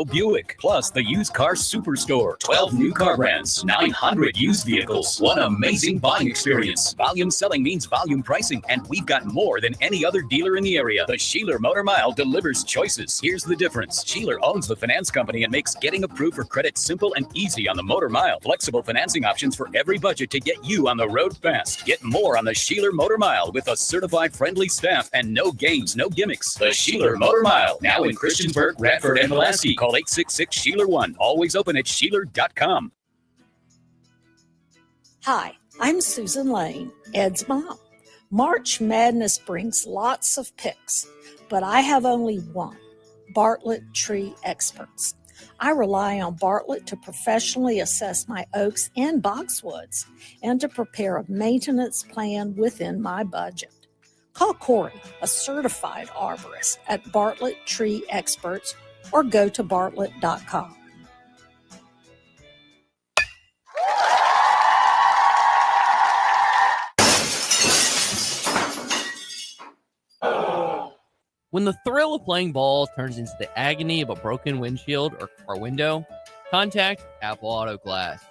Buick, plus the used car superstore. 12 new car brands, 900 used vehicles. One amazing buying experience. Volume selling means volume pricing, and we've got more than any other dealer in the area. The Sheeler Motor Mile delivers choices. Here's the difference. Sheeler owns the finance company and makes getting approved for credit simple and easy on the Motor Mile. Flexible financing options for every budget to get you on the road fast. Get more on the Sheeler Motor Mile with a certified friendly staff and no games, no gimmicks. The Sheeler Motor Mile, now in Christiansburg, Radford, and Pulaski. Call 866-SHEELER1. Always open at Sheeler.com. Hi, I'm Susan Lane, Ed's mom. March Madness brings lots of picks, but I have only one, Bartlett Tree Experts. I rely on Bartlett to professionally assess my oaks and boxwoods and to prepare a maintenance plan within my budget. Call Corey, a certified arborist, at Bartlett Tree Experts or go to bartlett.com. When the thrill of playing ball turns into the agony of a broken windshield or car window, contact Apple Auto Glass.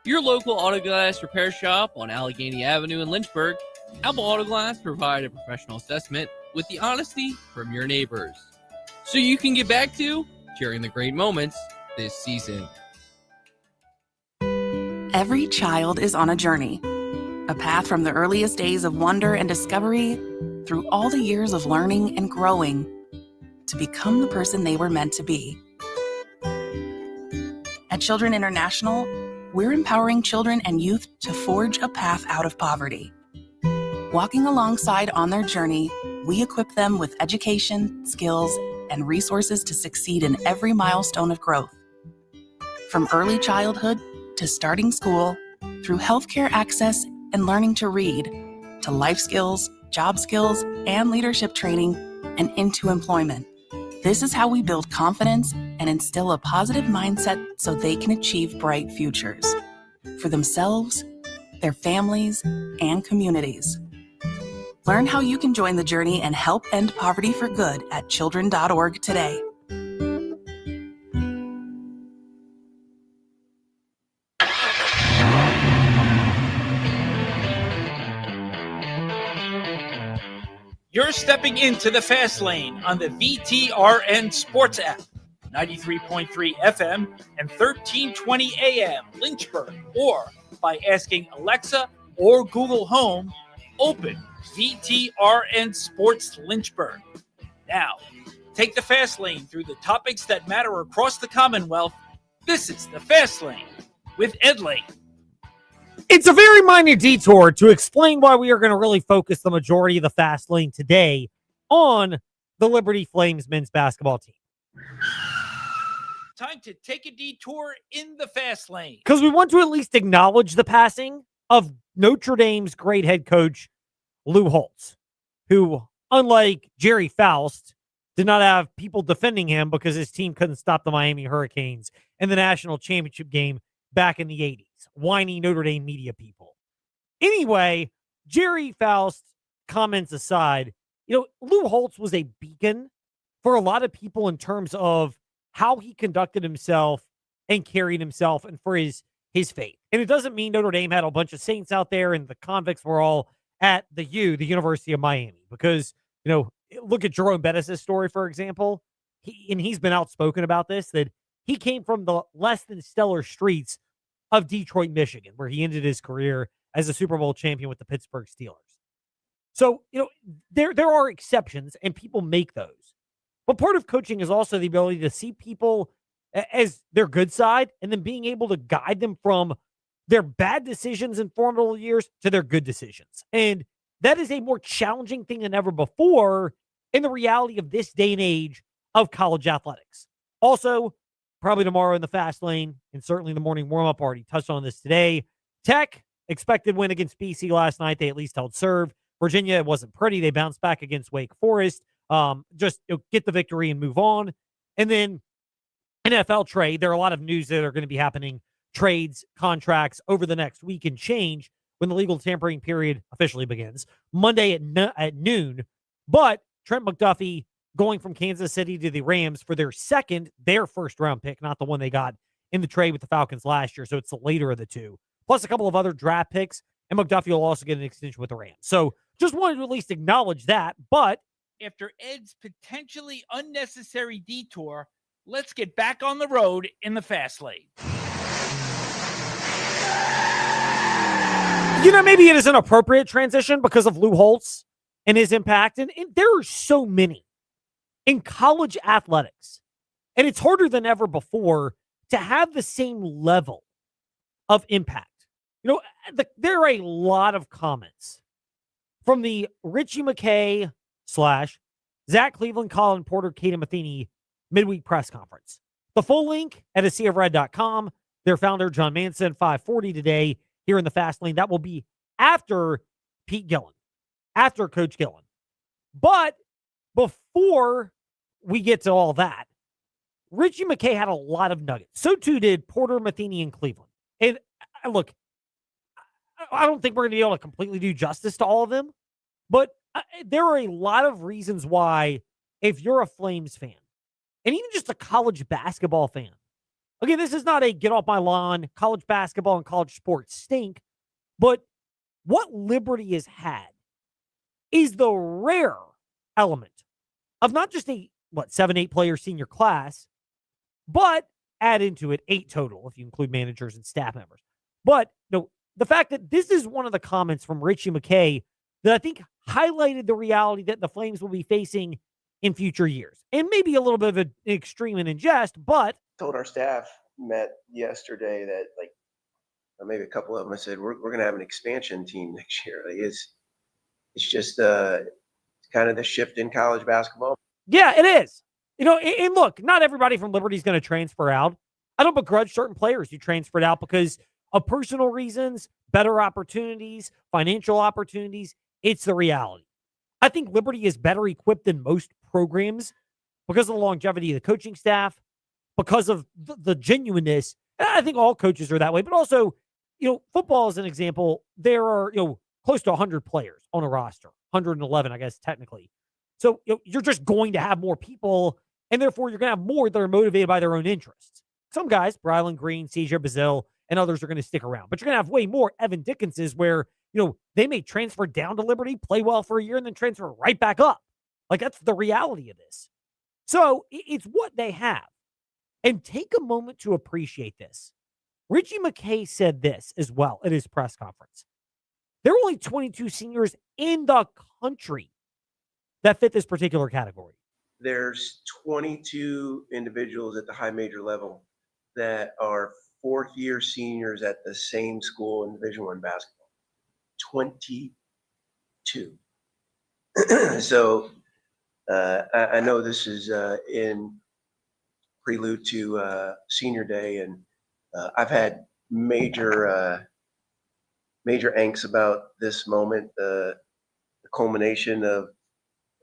Your local auto glass repair shop on Allegheny Avenue in Lynchburg. Apple Auto Glass provide a professional assessment with the honesty from your neighbors, so you can get back to sharing the great moments this season. Every child is on a journey, a path from the earliest days of wonder and discovery through all the years of learning and growing to become the person they were meant to be. At Children International, we're empowering children and youth to forge a path out of poverty. Walking alongside on their journey, we equip them with education, skills, and resources to succeed in every milestone of growth. From early childhood to starting school, through healthcare access and learning to read, to life skills, job skills, and leadership training, and into employment. This is how we build confidence and instill a positive mindset so they can achieve bright futures for themselves, their families, and communities. Learn how you can join the journey and help end poverty for good at children.org today. You're stepping into the fast lane on the VTRN Sports app, 93.3 FM and 1320 AM Lynchburg, or by asking Alexa or Google Home, open VTRN Sports Lynchburg. Now, take the fast lane through the topics that matter across the Commonwealth. This is the Fast Lane with Ed Lane. It's a very minor detour to explain why we are going to really focus the majority of the Fast Lane today on the Liberty Flames men's basketball team. Time to take a detour in the Fast Lane, because we want to at least acknowledge the passing of Notre Dame's great head coach, Lou Holtz, who, unlike Jerry Faust, did not have people defending him because his team couldn't stop the Miami Hurricanes in the national championship game back in the 80s. Whiny Notre Dame media people. Anyway, Jerry Faust comments aside, Lou Holtz was a beacon for a lot of people in terms of how he conducted himself and carried himself and for his faith. And it doesn't mean Notre Dame had a bunch of saints out there and the convicts were all at the University of Miami. Because, look at Jerome Bettis' story, for example. He's been outspoken about this, that he came from the less than stellar streets of Detroit, Michigan, where he ended his career as a Super Bowl champion with the Pittsburgh Steelers. So, there are exceptions and people make those. But part of coaching is also the ability to see people as their good side and then being able to guide them from their bad decisions in formative years to their good decisions. And that is a more challenging thing than ever before in the reality of this day and age of college athletics. Also, probably tomorrow in the Fast Lane and certainly in the morning warm-up, already touched on this today. Tech, expected win against BC last night. They at least held serve. Virginia, it wasn't pretty. They bounced back against Wake Forest. Just get the victory and move on. And then NFL trade. There are a lot of news that are going to be happening, trades, contracts over the next week and change when the legal tampering period officially begins. Monday at noon. But Trent McDuffie going from Kansas City to the Rams for their first round pick, not the one they got in the trade with the Falcons last year. So it's the later of the two, plus a couple of other draft picks. And McDuffie will also get an extension with the Rams. So just wanted to at least acknowledge that. But after Ed's potentially unnecessary detour, let's get back on the road in the fast lane. Maybe it is an appropriate transition because of Lou Holtz and his impact. And there are so many in college athletics. And it's harder than ever before to have the same level of impact. There are a lot of comments from the Richie McKay / Zach Cleveland, Colin Porter, Kaden Matheny midweek press conference. The full link at aseaofred.com. Their founder, Jon Manson, 5:40 today here in the fast lane. That will be after Pete Gillen, after Coach Gillen. But before we get to all that, Richie McKay had a lot of nuggets. So too did Porter, Matheny, and Cleveland. And look, I don't think we're going to be able to completely do justice to all of them, but there are a lot of reasons why, if you're a Flames fan, and even just a college basketball fan, again, this is not a get off my lawn, college basketball and college sports stink, but what Liberty has had is the rare element of not just a, 7-8 player senior class, but add into it 8 total if you include managers and staff members. But the fact that this is one of the comments from Richie McKay that I think highlighted the reality that the Flames will be facing in future years. And maybe a little bit of an extreme and in jest, but told our staff met yesterday that maybe a couple of them, I said, we're going to have an expansion team next year. It's just kind of the shift in college basketball. Yeah, it is. And look, not everybody from Liberty is going to transfer out. I don't begrudge certain players who transferred out because of personal reasons, better opportunities, financial opportunities. It's the reality. I think Liberty is better equipped than most programs because of the longevity of the coaching staff, because of the genuineness. And I think all coaches are that way. But also, football as an example, there are close to 100 players on a roster, 111, I guess, technically. So you're just going to have more people, and therefore you're going to have more that are motivated by their own interests. Some guys, Brylan Green, CJ Bazile, and others are going to stick around. But you're going to have way more Evan Dickinses where, they may transfer down to Liberty, play well for a year, and then transfer right back up. That's the reality of this. So it's what they have. And take a moment to appreciate this. Richie McKay said this as well at his press conference. There are only 22 seniors in the country that fit this particular category. There's 22 individuals at the high major level that are fourth-year seniors at the same school in Division I basketball. 22. So I know this is in prelude to senior day, and I've had major angst about this moment, the culmination of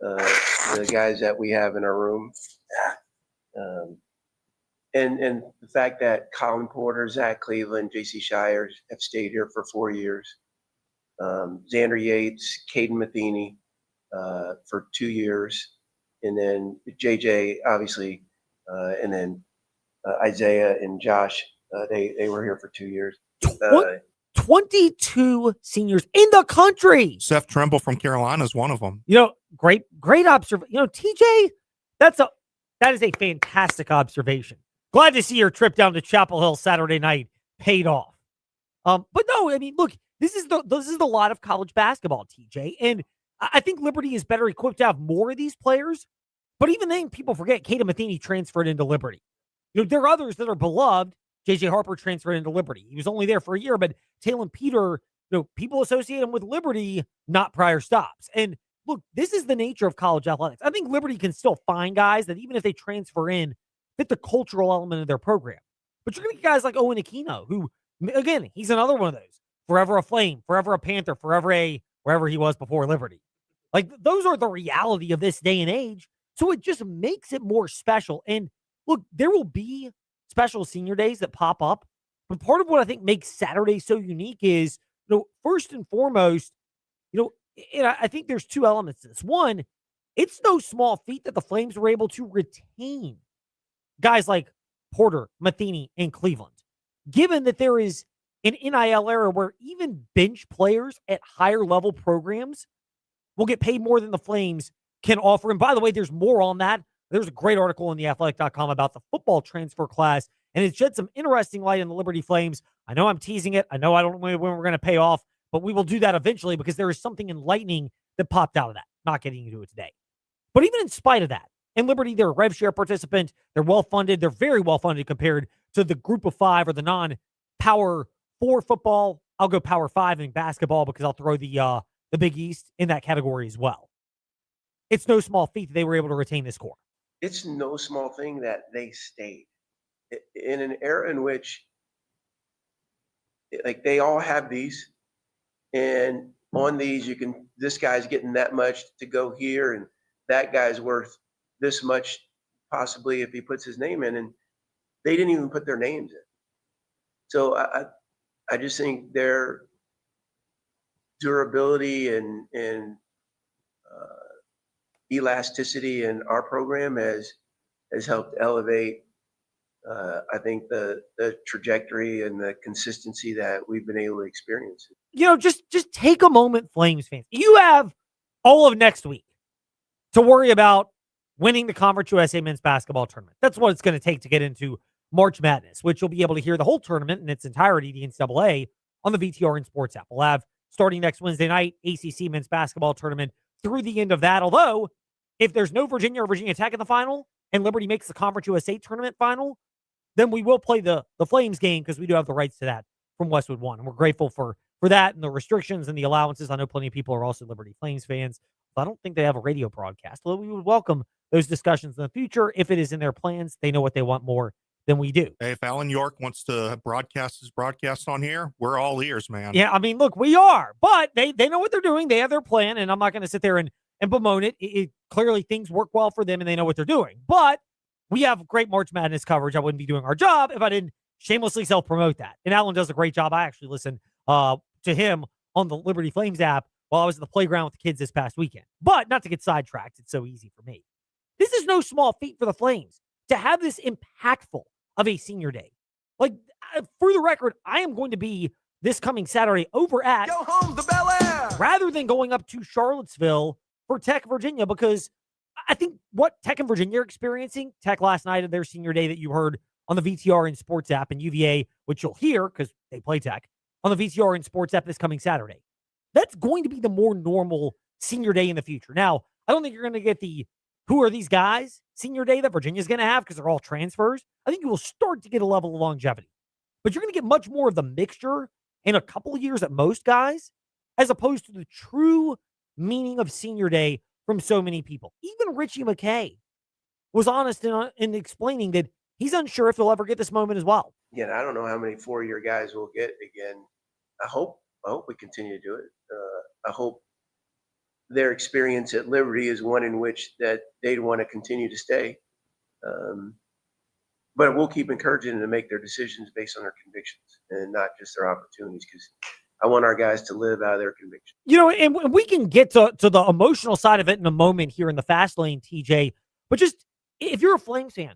the guys that we have in our room. And the fact that Colin Porter, Zach Cleveland, J.C. Shire have stayed here for 4 years. Xander Yates, Caden Matheny for 2 years. And then JJ, obviously, and then Isaiah and Josh, they were here for 2 years. 22 seniors in the country. Seth Trimble from Carolina is one of them. Great observation. TJ, that is a fantastic observation. Glad to see your trip down to Chapel Hill Saturday night paid off. But no, I mean, look, this is the lot of college basketball, TJ, and I think Liberty is better equipped to have more of these players. But even then, people forget Caden Matheny transferred into Liberty. There are others that are beloved. J.J. Harper transferred into Liberty. He was only there for a year, but Talon Peter, people associate him with Liberty, not prior stops. And look, this is the nature of college athletics. I think Liberty can still find guys that even if they transfer in, fit the cultural element of their program. But you're going to get guys like Owen Aquino, who, again, he's another one of those. Forever a Flame, forever a Panther, forever wherever he was before Liberty. Those are the reality of this day and age. So it just makes it more special. And look, there will be special senior days that pop up. But part of what I think makes Saturday so unique is, first and foremost, and I think there's two elements to this. One, It's no small feat that the Flames were able to retain guys like Porter, Matheny, and Cleveland. Given that there is an NIL era where even bench players at higher level programs will get paid more than the Flames can offer. And by the way, there's more on that. There's a great article in theathletic.com about the football transfer class, and it shed some interesting light on the Liberty Flames. I know I'm teasing it. I know I don't know when we're going to pay off, but we will do that eventually because there is something enlightening that popped out of that. Not getting into it today. But even in spite of that, in Liberty, they're a rev share participant. They're well-funded. They're very well-funded compared to the group of five or the non-power four football. I'll go power five in basketball because I'll throw the Big East in that category as well. It's no small feat that they were able to retain this core. It's no small thing that they stayed in an era in which, like, they all have these, and on these this guy's getting that much to go here, and that guy's worth this much possibly if he puts his name in, and they didn't even put their names in. So I just think their durability and elasticity in our program has helped elevate, I think, the trajectory and the consistency that we've been able to experience. Just take a moment, Flames fans. You have all of next week to worry about winning the Conference USA men's basketball tournament. That's what it's going to take to get into March Madness, which you'll be able to hear the whole tournament in its entirety, the NCAA, on the VTR and Sports app. We'll have, starting next Wednesday night, ACC men's basketball tournament through the end of that. Although, if there's no Virginia or Virginia Tech in the final and Liberty makes the Conference USA tournament final, then we will play the Flames game because we do have the rights to that from Westwood One. And we're grateful for that and the restrictions and the allowances. I know plenty of people are also Liberty Flames fans. But I don't think they have a radio broadcast, although we would welcome those discussions in the future if it is in their plans. They know what they want more than we do. Hey, if Alan York wants to broadcast his broadcast on here, we're all ears, man. Yeah, I mean, look, we are, but they know what they're doing. They have their plan, and I'm not going to sit there and bemoan it. Clearly, things work well for them, and they know what they're doing. But we have great March Madness coverage. I wouldn't be doing our job if I didn't shamelessly self-promote that. And Alan does a great job. I actually listened to him on the Liberty Flames app while I was at the playground with the kids this past weekend. But not to get sidetracked. It's so easy for me. This is no small feat for the Flames to have this impactful of a senior day. Like, for the record, I am going to be this coming Saturday over at Go home, the Bel Air! rather than going up to Charlottesville for Tech, Virginia, because I think what Tech and Virginia are experiencing, Tech last night of their senior day that you heard on the VTR and Sports app, and UVA, which you'll hear because they play Tech, on the VTR and Sports app this coming Saturday. That's going to be the more normal senior day in the future. Now, I don't think you're going to get the who are these guys senior day that Virginia's going to have because they're all transfers. I think you will start to get a level of longevity. But you're going to get much more of the mixture in a couple of years at most, guys, as opposed to the true meaning of senior day from so many people. Even Richie McKay was honest in explaining that he's unsure if he'll ever get this moment as well. Again, I don't know how many four-year guys we'll get again. I hope we continue to do it. I hope their experience at Liberty is one in which that they'd want to continue to stay. But we'll keep encouraging them to make their decisions based on their convictions and not just their opportunities, because I want our guys to live out of their convictions. And we can get to the emotional side of it in a moment here in the fast lane, TJ. But just, if you're a Flames fan,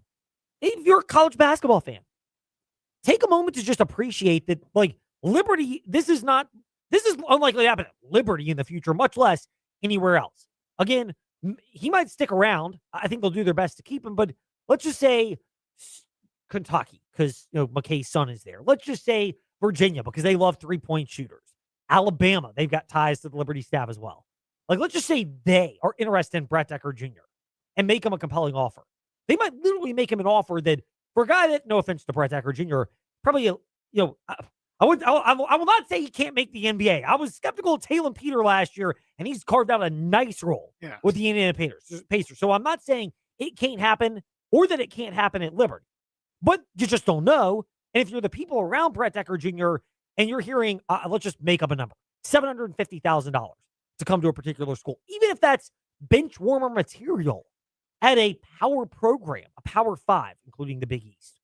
if you're a college basketball fan, take a moment to just appreciate that, like, Liberty, this is unlikely to happen at Liberty in the future, much less anywhere else. Again, he might stick around. I think they'll do their best to keep him, but let's just say Kentucky, because McKay's son is there. Let's just say Virginia, because they love three-point shooters. Alabama, they've got ties to the Liberty staff as well. Like, let's just say they are interested in Brett Decker Jr. and make him a compelling offer. They might literally make him an offer that, for a guy that, no offense to Brett Decker Jr., probably, I will not say he can't make the NBA. I was skeptical of Talon Peter last year, and he's carved out a nice role with the Indiana Pacers. So I'm not saying it can't happen or that it can't happen at Liberty. But you just don't know. And if you're the people around Brett Decker Jr. and you're hearing, let's just make up a number, $750,000 to come to a particular school, even if that's bench warmer material at a power program, a Power 5, including the Big East,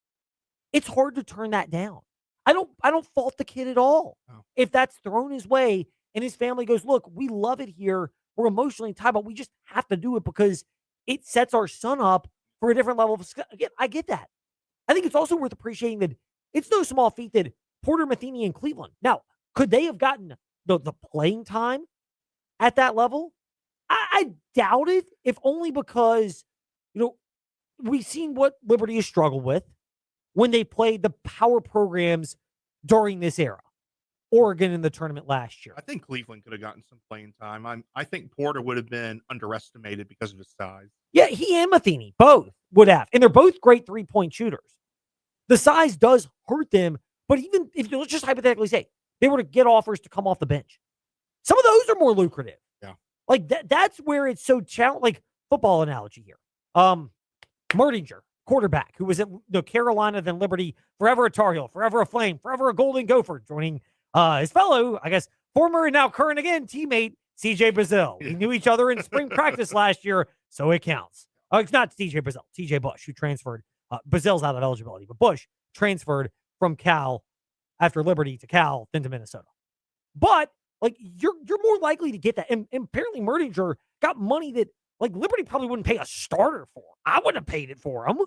it's hard to turn that down. I don't fault the kid at all. Oh. If that's thrown his way and his family goes, look, we love it here, we're emotionally tied, but we just have to do it because it sets our son up for a different level of skill. Again, I get that. I think it's also worth appreciating that it's no small feat that Porter, Matheny, and Cleveland. Now, could they have gotten the playing time at that level? I doubt it, if only because, we've seen what Liberty has struggled with when they played the power programs during this era. Oregon in the tournament last year. I think Cleveland could have gotten some playing time. I think Porter would have been underestimated because of his size. Yeah, he and Matheny both would have. And they're both great three-point shooters. The size does hurt them, but even if you let's just hypothetically say they were to get offers to come off the bench, some of those are more lucrative. Yeah. Like that's where it's so challenging. Like football analogy here. Merdinger, quarterback, who was at Carolina, then Liberty, forever a Tar Heel, forever a Flame, forever a Golden Gopher, joining his fellow, I guess, former and now current again teammate, CJ Brazil. We knew each other in spring practice last year, so it counts. It's not CJ Brazil, TJ Bush, who transferred. Brazil's out of eligibility, but Bush transferred from Cal after Liberty to Cal, then to Minnesota. But like you're more likely to get that. And apparently Merdinger got money that like Liberty probably wouldn't pay a starter for. I wouldn't have paid it for him,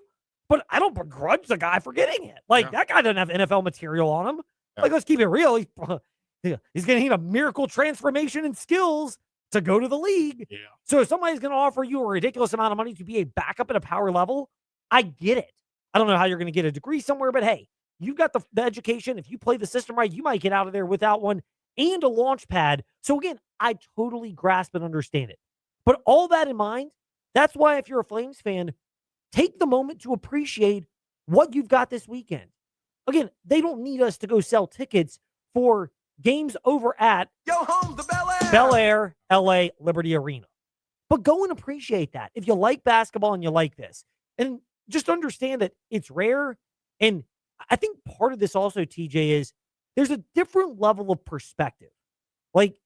but I don't begrudge the guy for getting it. Like that guy doesn't have NFL material on him. Yeah. Like let's keep it real. He's going to need a miracle transformation and skills to go to the league. Yeah. So if somebody's going to offer you a ridiculous amount of money to be a backup at a power level, I get it. I don't know how you're going to get a degree somewhere, but hey, you've got the education. If you play the system right, you might get out of there without one and a launch pad. So again, I totally grasp and understand it. But all that in mind, that's why if you're a Flames fan, take the moment to appreciate what you've got this weekend. Again, they don't need us to go sell tickets for games over at Go home to Bel Air, LA, Liberty Arena. But go and appreciate that. If you like basketball and you like this, and just understand that it's rare. And I think part of this also, TJ, is there's a different level of perspective. Like,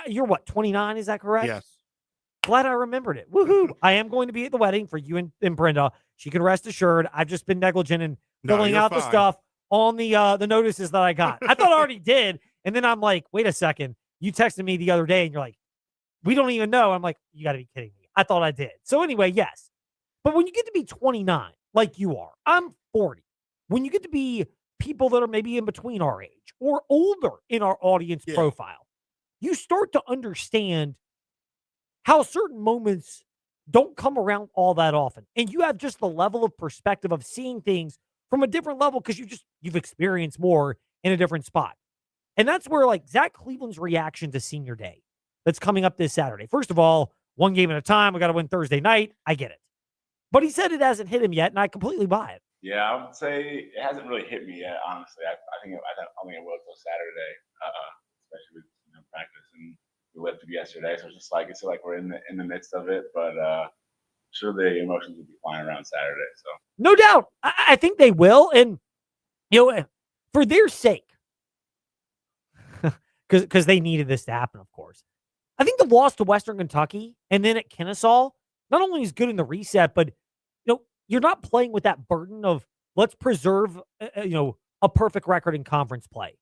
you're what, 29? Is that correct? Yes. Glad I remembered it. Woohoo. I am going to be at the wedding for you and Brenda. She can rest assured. I've just been negligent in filling out the stuff on the notices that I got. I thought I already did. And then I'm like, wait a second. You texted me the other day and you're like, we don't even know. I'm like, you got to be kidding me. I thought I did. So anyway, yes. But when you get to be 29, like you are, I'm 40. When you get to be people that are maybe in between our age or older in our audience profile, you start to understand how certain moments don't come around all that often. And you have just the level of perspective of seeing things from a different level because you've experienced more in a different spot. And that's where like Zach Cleveland's reaction to senior day that's coming up this Saturday. First of all, one game at a time. We got to win Thursday night. I get it. But he said it hasn't hit him yet, and I completely buy it. Yeah, I would say it hasn't really hit me yet, honestly. I think it will until Saturday, especially with practice. And we lived yesterday, so it's just like we're in the midst of it. But sure, the emotions will be flying around Saturday. So no doubt, I think they will, and for their sake, because they needed this to happen, of course. I think the loss to Western Kentucky and then at Kennesaw not only is good in the reset, but you're not playing with that burden of let's preserve a perfect record in conference play.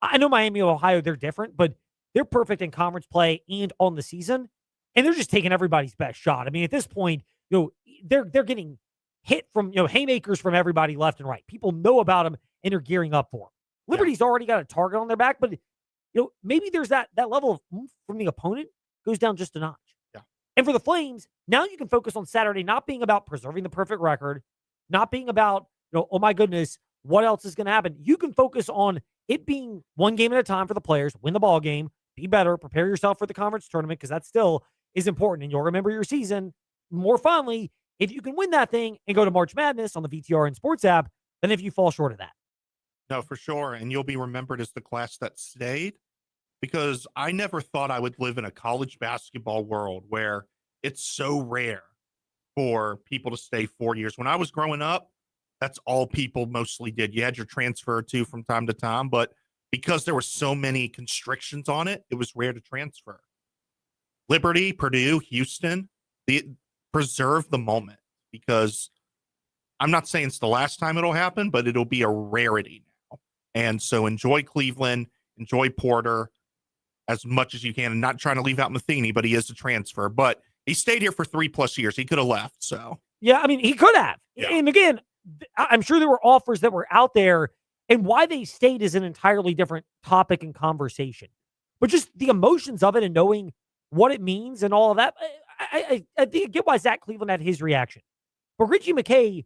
I know Miami, Ohio, they're different, but they're perfect in conference play and on the season, and they're just taking everybody's best shot. I mean, at this point, they're getting hit from haymakers from everybody left and right. People know about them and they're gearing up for them. Liberty's already got a target on their back, but maybe there's that level of oomph from the opponent goes down just a notch. Yeah. And for the Flames, now you can focus on Saturday not being about preserving the perfect record, not being about, oh my goodness, what else is going to happen? You can focus on it being one game at a time for the players, win the ball game, be better, prepare yourself for the conference tournament, because that still is important. And you'll remember your season more fondly if you can win that thing and go to March Madness on the VTRN Sports app than if you fall short of that. No, for sure. And you'll be remembered as the class that stayed, because I never thought I would live in a college basketball world where it's so rare for people to stay 4 years. When I was growing up, that's all people mostly did. You had your transfer or two from time to time, but because there were so many constrictions on it, it was rare to transfer. Liberty, Purdue, Houston, preserve the moment, because I'm not saying it's the last time it'll happen, but it'll be a rarity now. And so enjoy Cleveland, enjoy Porter. as much as you can, and not trying to leave out Matheny, but he is a transfer. But he stayed here for 3+ years. He could have left. So Yeah, I mean, he could have. Yeah. And again, I'm sure there were offers that were out there, and why they stayed is an entirely different topic and conversation. But just the emotions of it and knowing what it means and all of that, I think I get why Zach Cleveland had his reaction. But Richie McKay,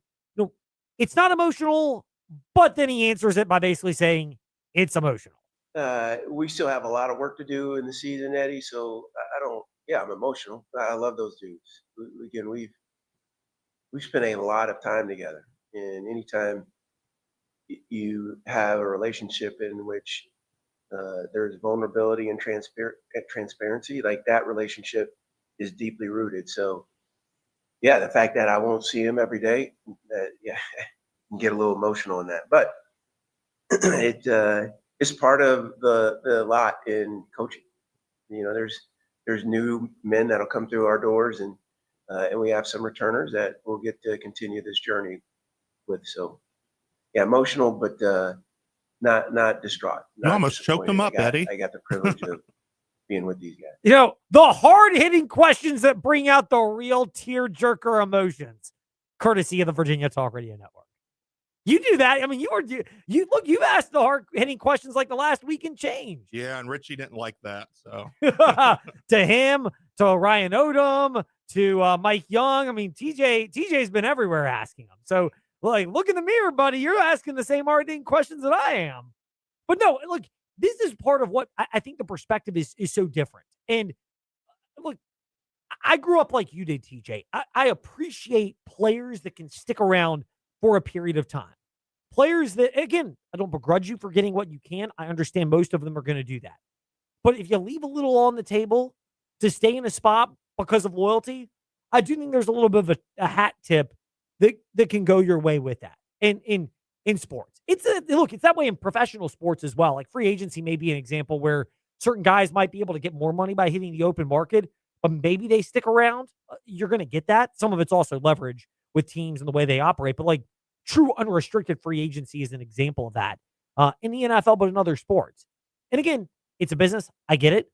it's not emotional, but then he answers it by basically saying it's emotional. We still have a lot of work to do in the season, Eddie. So I'm emotional. I love those dudes. Again, we've spent a lot of time together, and anytime you have a relationship in which there's vulnerability and transparency, like that relationship is deeply rooted. So yeah, the fact that I won't see him every day, can get a little emotional in that, but it's part of the lot in coaching. There's new men that'll come through our doors, and we have some returners that we'll get to continue this journey with. So yeah, emotional, but not distraught. You almost choked him up, Eddie. I got the privilege of being with these guys. The hard-hitting questions that bring out the real tear-jerker emotions, courtesy of the Virginia Talk Radio Network. You do that. I mean, you've asked the hard-hitting questions like the last week and change. Yeah, and Richie didn't like that. So to him, to Ryan Odom, to Mike Young. I mean, TJ's been everywhere asking them. So, look in the mirror, buddy. You're asking the same hard-hitting questions that I am. But no, look, this is part of what I think the perspective is so different. And look, I grew up like you did, TJ. I appreciate players that can stick around for a period of time. Players that, again, I don't begrudge you for getting what you can. I understand most of them are going to do that. But if you leave a little on the table to stay in a spot because of loyalty, I do think there's a little bit of a hat tip that can go your way with that. In sports, it's that way in professional sports as well. Like free agency may be an example where certain guys might be able to get more money by hitting the open market, but maybe they stick around. You're going to get that. Some of it's also leverage with teams and the way they operate, but true unrestricted free agency is an example of that in the NFL, but in other sports. And again, it's a business. I get it,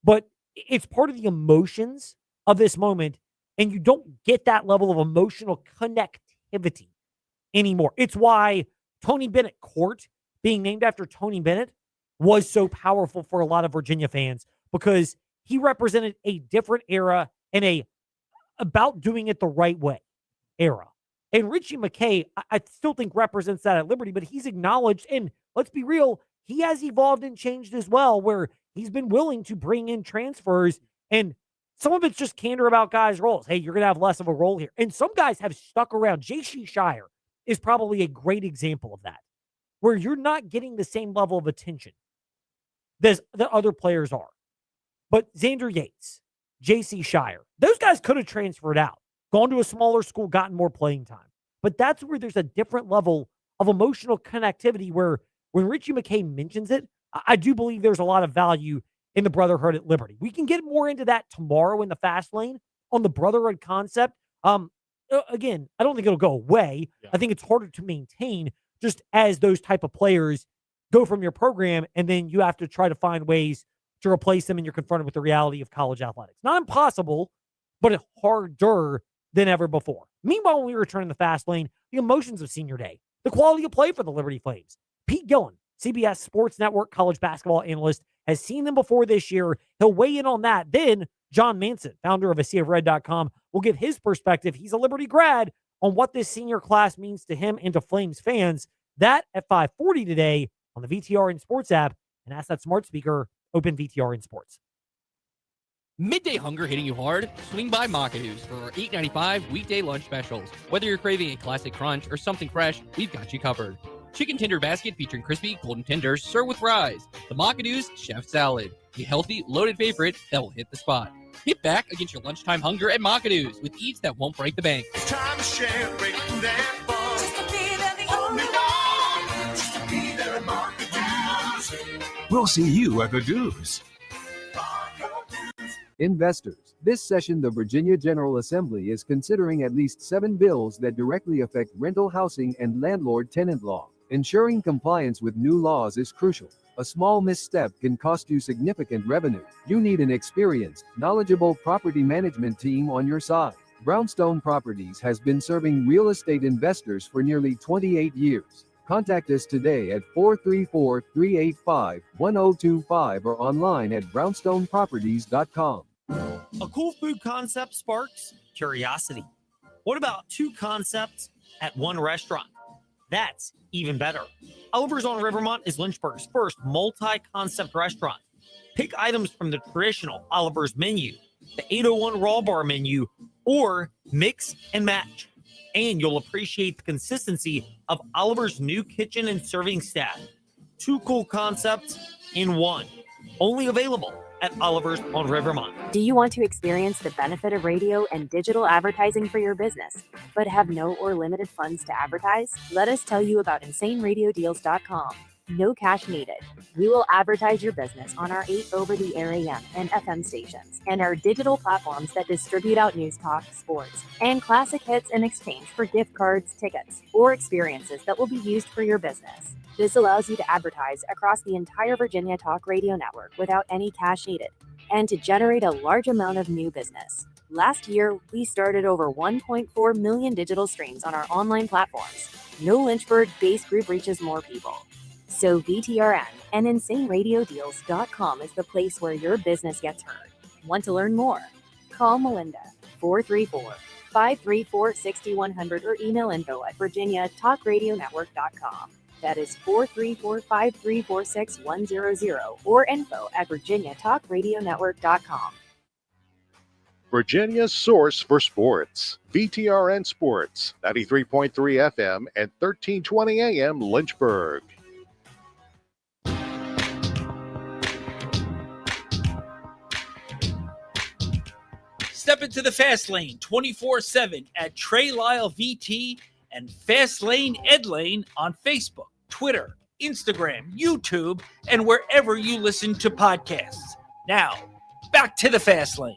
but it's part of the emotions of this moment, and you don't get that level of emotional connectivity anymore. It's why Tony Bennett Court being named after Tony Bennett was so powerful for a lot of Virginia fans, because he represented a different era and a about doing it the right way era. And Richie McKay, I still think represents that at Liberty, but he's acknowledged, and let's be real, he has evolved and changed as well, where he's been willing to bring in transfers, and some of it's just candor about guys' roles. Hey, you're going to have less of a role here. And some guys have stuck around. J.C. Shire is probably a great example of that, where you're not getting the same level of attention that other players are. But Xander Yates, J.C. Shire, those guys could have transferred out, gone to a smaller school, gotten more playing time. But that's where there's a different level of emotional connectivity, where when Richie McKay mentions it, I do believe there's a lot of value in the brotherhood at Liberty. We can get more into that tomorrow in the fast lane on the brotherhood concept. Again, I don't think it'll go away. Yeah. I think it's harder to maintain just as those type of players go from your program, and then you have to try to find ways to replace them, and you're confronted with the reality of college athletics. Not impossible, but harder than ever before. Meanwhile, when we return in the fast lane, the emotions of senior day, the quality of play for the Liberty Flames. Pete Gillen, CBS Sports Network college basketball analyst, has seen them before this year. He'll weigh in on that. Then Jon Manson, founder of AseaofRed.com, will give his perspective. He's a Liberty grad, on what this senior class means to him and to Flames fans. That at 5:40 today on the VTR in Sports app, and ask that smart speaker, open VTR in Sports. Midday hunger hitting you hard? Swing by Macadoo's for our $8.95 weekday lunch specials. Whether you're craving a classic crunch or something fresh, we've got you covered. Chicken tender basket featuring crispy golden tenders served with fries. The Macadoo's Chef Salad, a healthy, loaded favorite that will hit the spot. Hit back against your lunchtime hunger at Macadoo's with eats that won't break the bank. It's time to share break food and fun. Just to be there, the only one. Just to be there at Macadoo's. We'll see you at the Doos. Investors, this session the Virginia General Assembly is considering at least 7 bills that directly affect rental housing and landlord-tenant law. Ensuring compliance with new laws is crucial. A small misstep can cost you significant revenue. You need an experienced, knowledgeable property management team on your side. Brownstone Properties has been serving real estate investors for nearly 28 years. Contact us today at 434-385-1025 or online at brownstoneproperties.com. A cool food concept sparks curiosity. What about two concepts at one restaurant? That's even better. Oliver's on Rivermont is Lynchburg's first multi-concept restaurant. Pick items from the traditional Oliver's menu, the 801 Raw Bar menu, or mix and match. And you'll appreciate the consistency of Oliver's new kitchen and serving staff. Two cool concepts in one. Only available at Oliver's on Rivermont. Do you want to experience the benefit of radio and digital advertising for your business, but have no or limited funds to advertise? Let us tell you about InsaneRadioDeals.com. No cash needed. We will advertise your business on our 8 over-the-air AM and FM stations and our digital platforms that distribute out news talk, sports, and classic hits in exchange for gift cards, tickets, or experiences that will be used for your business. This allows you to advertise across the entire Virginia Talk Radio Network without any cash needed and to generate a large amount of new business. Last year, we started over 1.4 million digital streams on our online platforms. No Lynchburg-based group reaches more people. So VTRN and InsaneRadioDeals.com is the place where your business gets heard. Want to learn more? Call Melinda, 434-534-6100 or email info@VirginiaTalkRadioNetwork.com. That is 434-534-6100 or info@VirginiaTalkRadioNetwork.com. Virginia's source for sports. VTRN Sports, 93.3 FM and 1320 AM Lynchburg. Step into the Fast Lane 24/7 at Trey Lyle VT and Fast Lane Ed Lane on Facebook, Twitter, Instagram, YouTube, and wherever you listen to podcasts. Now, back to the Fast Lane.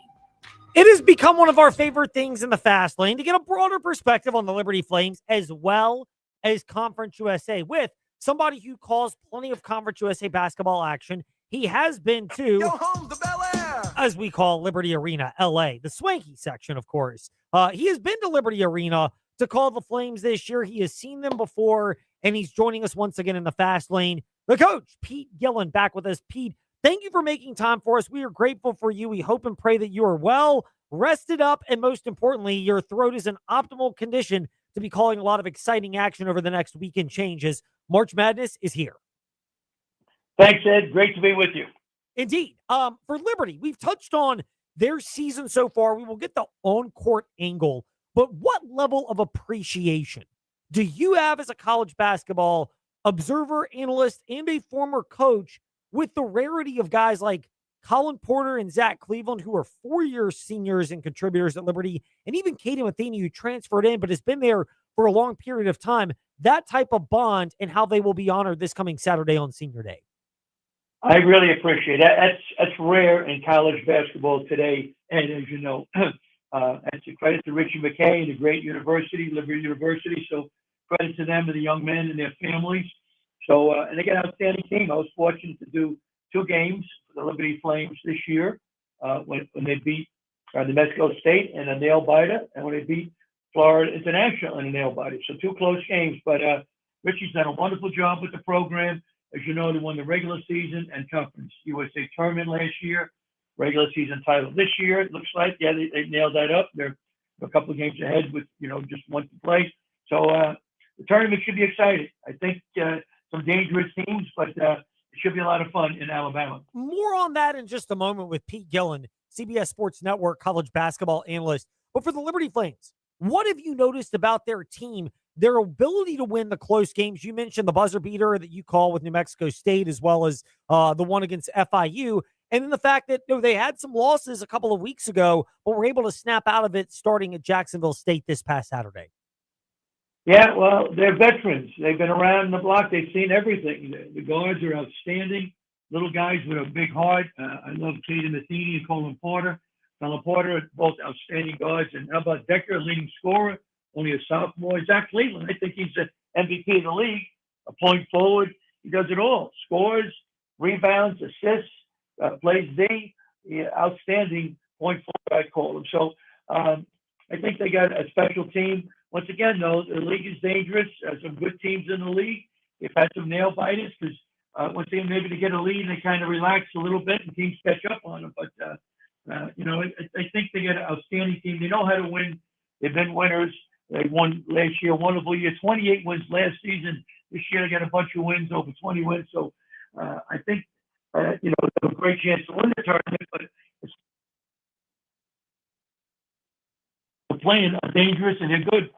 It has become one of our favorite things in the Fast Lane to get a broader perspective on the Liberty Flames as well as Conference USA with somebody who calls plenty of Conference USA basketball action. He has been to, Go home to Bel Air, as we call Liberty Arena, LA, the swanky section, of course. He has been to Liberty Arena to call the Flames this year. He has seen them before, and he's joining us once again in the Fast Lane. The coach, Pete Gillen, back with us. Pete, thank you for making time for us. We are grateful for you. We hope and pray that you are well, rested up, and most importantly, your throat is in optimal condition to be calling a lot of exciting action over the next weekend changes. March Madness is here. Thanks, Ed. Great to be with you. Indeed. For Liberty, we've touched on their season so far. We will get the on-court angle, but what level of appreciation do you have as a college basketball observer, analyst, and a former coach with the rarity of guys like Colin Porter and Zach Cleveland, who are four-year seniors and contributors at Liberty, and even Caden Matheny, who transferred in but has been there for a long period of time, that type of bond and how they will be honored this coming Saturday on Senior Day? I really appreciate that. That's rare in college basketball today, and as you know, that's a credit to Richie McKay and the great university, Liberty University. So credit to them and the young men and their families. So and they got an outstanding team. I was fortunate to do 2 games for the Liberty Flames this year when they beat New Mexico State in a nail biter, and when they beat Florida International in a nail biter. So 2 close games, but Richie's done a wonderful job with the program. As you know, they won the regular season and Conference USA tournament last year. Regular season title this year, it looks like. Yeah, they nailed that up. They're a couple of games ahead with, just one to play. So the tournament should be exciting. I think some dangerous teams, but it should be a lot of fun in Alabama. More on that in just a moment with Pete Gillen, CBS Sports Network college basketball analyst. But for the Liberty Flames, what have you noticed about their team, their ability to win the close games? You mentioned the buzzer beater that you call with New Mexico State, as well as the one against FIU. And then the fact that they had some losses a couple of weeks ago, but were able to snap out of it starting at Jacksonville State this past Saturday. Yeah, well, they're veterans. They've been around the block. They've seen everything. The guards are outstanding. Little guys with a big heart. I love Caden Matheny and Colin Porter. Colin Porter, both outstanding guards. And how about Decker, leading scorer, only a sophomore. Zach Cleveland, I think he's the MVP of the league. A point forward. He does it all. Scores, rebounds, assists, plays D, yeah, outstanding point forward, I call him. So I think they got a special team. Once again, though, the league is dangerous. Some good teams in the league. They've had some nail biters because once they maybe to get a lead, they kind of relax a little bit and teams catch up on them. But, I think they got an outstanding team. They know how to win. They've been winners. They won last year, wonderful year, 28 wins last season. This year they got a bunch of wins, over 20 wins. So I think, they have a great chance to win the tournament, but the playing are dangerous and they're good.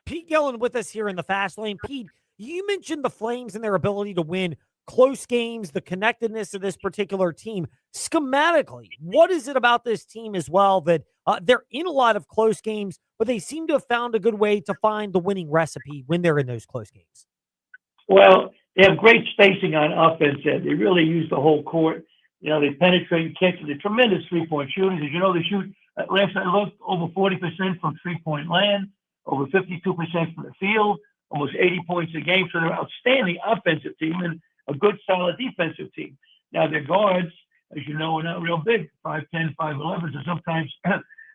Pete Gillen with us here in the Fast Lane. Pete, you mentioned the Flames and their ability to win close games, the connectedness of this particular team. Schematically, what is it about this team as well that they're in a lot of close games, but they seem to have found a good way to find the winning recipe when they're in those close games? Well, they have great spacing on offense. They really use the whole court. They penetrate kicks. They're tremendous three-point shooters. As you know, they shoot, last I looked, over 40% from three-point land, over 52% from the field, almost 80 points a game. So they're an outstanding offensive team and a good, solid defensive team. Now, their guards, as you know, are not real big, 5'10", 5'11", so sometimes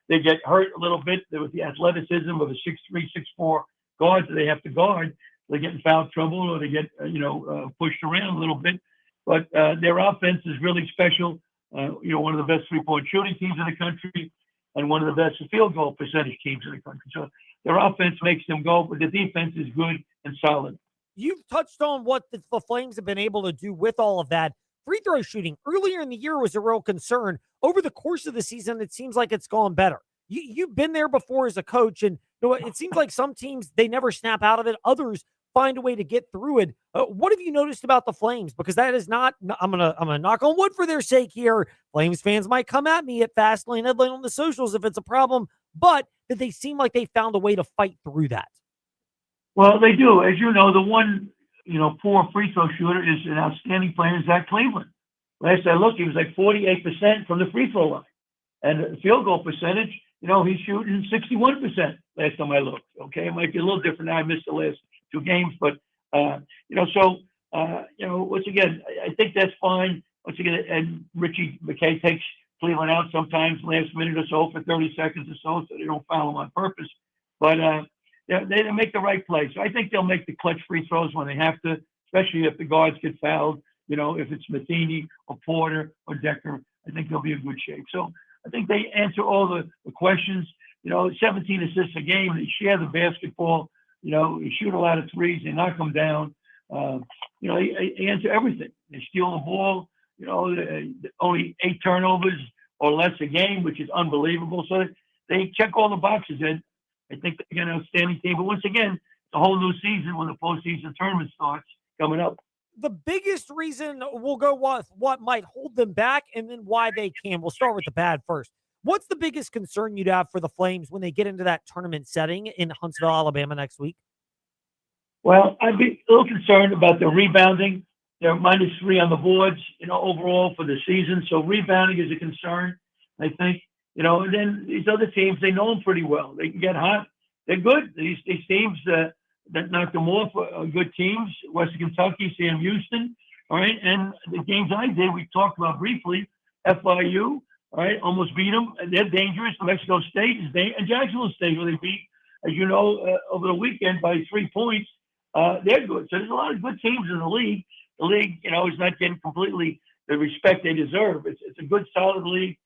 they get hurt a little bit with the athleticism of a 6'3", 6'4" guard that they have to guard. They get in foul trouble or they get, pushed around a little bit. But their offense is really special. One of the best three-point shooting teams in the country and one of the best field goal percentage teams in the country. So their offense makes them go, but the defense is good and solid. You've touched on what the Flames have been able to do with all of that. Free throw shooting earlier in the year was a real concern. Over the course of the season, it seems like it's gone better. You've been there before as a coach, and it seems like some teams, they never snap out of it. Others find a way to get through it. What have you noticed about the Flames? Because that is not, I'm gonna knock on wood for their sake here. Flames fans might come at me at Fastlane Headline on the socials if it's a problem, but that they seem like they found a way to fight through that. Well, they do. As you know, the one, poor free throw shooter is an outstanding player, Zach Cleveland. Last I looked, he was like 48% from the free throw line. And the field goal percentage, he's shooting 61% last time I looked. Okay, it might be a little different now. I missed the last 2 games, but, once again, I think that's fine. Once again, and Richie McKay takes Cleveland out sometimes last minute or so for 30 seconds or so they don't foul him on purpose. But they make the right play. So I think they'll make the clutch free throws when they have to, especially if the guards get fouled. If it's Matheny or Porter or Decker, I think they'll be in good shape. So I think they answer all the questions. 17 assists a game. They share the basketball. They shoot a lot of threes. They knock them down. They answer everything. They steal the ball. Only 8 turnovers or less a game, which is unbelievable. So they check all the boxes, and I think they got an outstanding team. But once again, it's a whole new season when the postseason tournament starts coming up. The biggest reason we'll go with what might hold them back and then why they can. We'll start with the bad first. What's the biggest concern you'd have for the Flames when they get into that tournament setting in Huntsville, Alabama next week? Well, I'd be a little concerned about the rebounding. They're -3 on the boards, overall for the season. So rebounding is a concern, I think. And then these other teams, they know them pretty well. They can get hot. They're good. These teams that knocked them off are good teams. Western Kentucky, Sam Houston, all right? And the games I did, we talked about briefly, FIU, all right, almost beat them. They're dangerous. Mexico State is dangerous. And Jacksonville State, who they beat, as you know, over the weekend by 3 points. They're good. So there's a lot of good teams in the league. The league, is not getting completely the respect they deserve. It's a good, solid league.